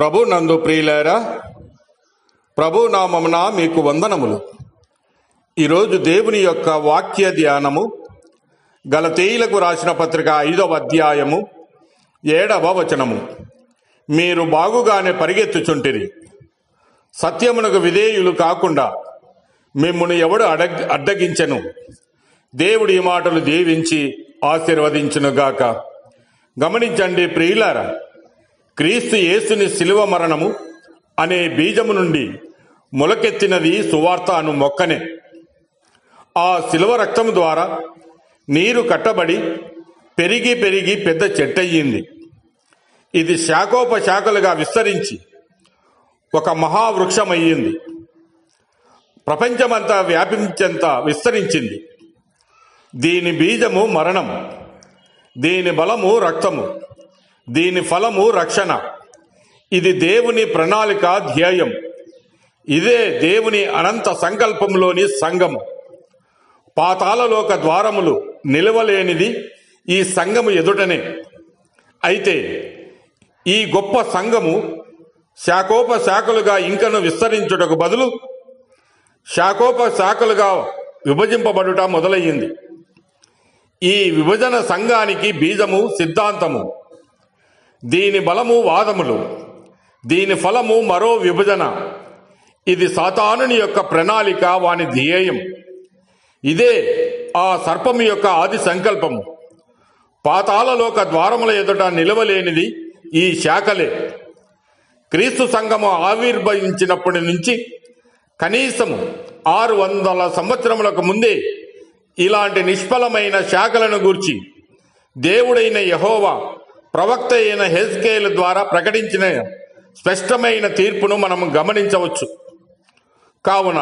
ప్రభు నందు ప్రియులారా, ప్రభు నామమున మీకు వందనములు. ఈరోజు దేవుని యొక్క వాక్య ధ్యానము గలతీయులకు రాసిన పత్రిక 5వ అధ్యాయము 7వ వచనము. మీరు బాగుగానే పరిగెత్తుచుంటిరి, సత్యమునకు విధేయులు కాకుండా మిమ్మును ఎవడు అడ్డగించెను. దేవుడి ఈ మాటలు దీవించి ఆశీర్వదించునుగాక. గమనించండి ప్రియులారా, క్రీస్తు యేసుని శిలువ మరణము అనే బీజము నుండి మొలకెత్తినది సువార్త అను మొక్కనే. ఆ శిలువ రక్తము ద్వారా నీరు కట్టబడి పెరిగి పెరిగి పెద్ద చెట్టయ్యింది. ఇది శాఖోపశాఖలుగా విస్తరించి ఒక మహావృక్షమయ్యింది. ప్రపంచమంతా వ్యాపించేంత విస్తరించింది. దీని బీజము మరణం, దీని బలము రక్తము, దీని ఫలము రక్షణ. ఇది దేవుని ప్రణాళిక ధ్యేయం. ఇదే దేవుని అనంత సంకల్పంలోని సంఘము. పాతాళలోక ద్వారములు నిలవలేనిది ఈ సంఘము ఎదుటనే. అయితే ఈ గొప్ప సంఘము శాఖోపశాఖలుగా ఇంకను విస్తరించుటకు బదులు శాఖోపశాఖలుగా విభజింపబడుట మొదలయ్యింది. ఈ విభజన సంఘానికి బీజము సిద్ధాంతము, దీని బలము వాదములు, దీని ఫలము మరో విభజన. ఇది సాతానుని యొక్క ప్రణాళిక, వాని ధ్యేయం. ఇదే ఆ సర్పము యొక్క ఆది సంకల్పము. పాతాళలోక ద్వారముల ఎదుట నిలవలేనిది ఈ శాఖలే. క్రీస్తు సంఘము ఆవిర్భవించినప్పటి నుంచి కనీసము 600 సంవత్సరములకు ముందే ఇలాంటి నిష్ఫలమైన శాఖలను గూర్చి దేవుడైన యెహోవా ప్రవక్త అయిన హెజ్కేలు ద్వారా ప్రకటించిన స్పష్టమైన తీర్పును మనం గమనించవచ్చు. కావున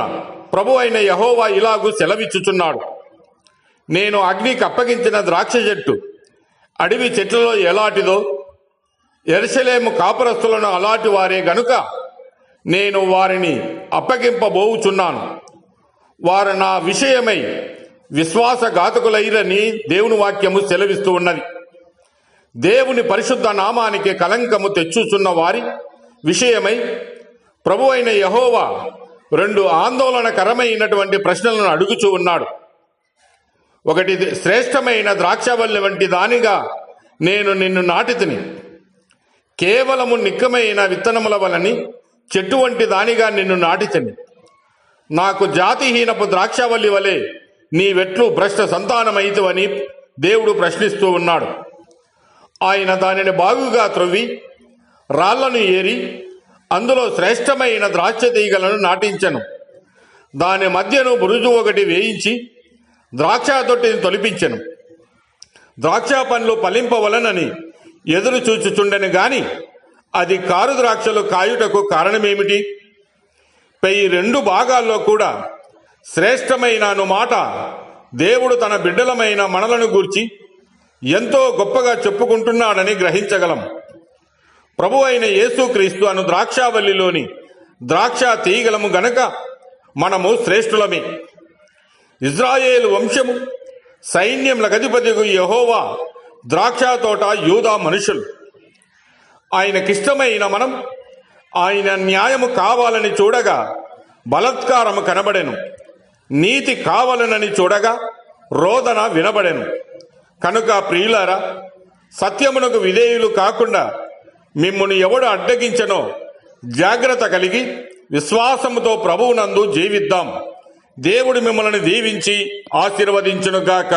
ప్రభు అయిన యెహోవా ఇలాగూ సెలవిచ్చుచున్నాడు: నేను అగ్నికి అప్పగించిన ద్రాక్ష చెట్టు అడవి చెట్లలో ఎలాంటిదో, యెరూషలేము కాపురస్తులను అలాంటి వారే గనుక నేను వారిని అప్పగింపబోవుచున్నాను. వారు నా విషయమై విశ్వాసఘాతకులైరని దేవుని వాక్యము సెలవిస్తూ ఉన్నది. దేవుని పరిశుద్ధ నామానికి కలంకము తెచ్చుచున్న వారి విషయమై ప్రభు అయిన యెహోవా 2 ఆందోళనకరమైనటువంటి ప్రశ్నలను అడుగుచూ ఉన్నాడు. ఒకటి, శ్రేష్టమైన ద్రాక్షవల్లి వంటి దానిగా నేను నిన్ను నాటితిని, కేవలము నిక్కమైన విత్తనముల వలని చెట్టు వంటి దానిగా నిన్ను నాటితిని. నాకు జాతిహీనపు ద్రాక్షవల్లి వలె నీవెట్లు భ్రష్ట సంతానమైతువని దేవుడు ప్రశ్నిస్తూ ఉన్నాడు. ఆయన దానిని బాగుగా త్రవ్వి రాళ్లను ఏరి అందులో శ్రేష్టమైన ద్రాక్ష తీగలను నాటించెను. దాని మధ్యను బురుజు ఒకటి వేయించి ద్రాక్ష తొట్టిని తొలిపించెను. ద్రాక్ష పండ్లు ఫలింపవలనని ఎదురు చూచుచుండెను గాని అది కారు ద్రాక్షలు కాయుటకు కారణమేమిటి? 2 భాగాల్లో కూడా శ్రేష్టమైన మాట దేవుడు తన బిడ్డలమైన మనలను గూర్చి ఎంతో గొప్పగా చెప్పుకుంటున్నాడని గ్రహించగలం. ప్రభు అయిన యేసుక్రీస్తు అను ద్రాక్షావల్లిలోని ద్రాక్ష తీగలము గనక మనము శ్రేష్ఠులమే. ఇజ్రాయేలు వంశము, సైన్యములకు అధిపతియగు యెహోవా ద్రాక్ష తోట, యూదా మనుషులు. ఆయనకిష్టమైన మనం ఆయన న్యాయము కావాలని చూడగా బలాత్కారము కనబడెను, నీతి కావాలనని చూడగా రోదన వినబడెను. కనుక ప్రియులారా, సత్యమునకు విధేయులు కాకుండా మిమ్మును ఎవడు అడ్డగించెనో జాగ్రత్త కలిగి విశ్వాసముతో ప్రభువునందు జీవిద్దాం. దేవుడు మిమ్మల్ని దీవించి ఆశీర్వదించునుగాక.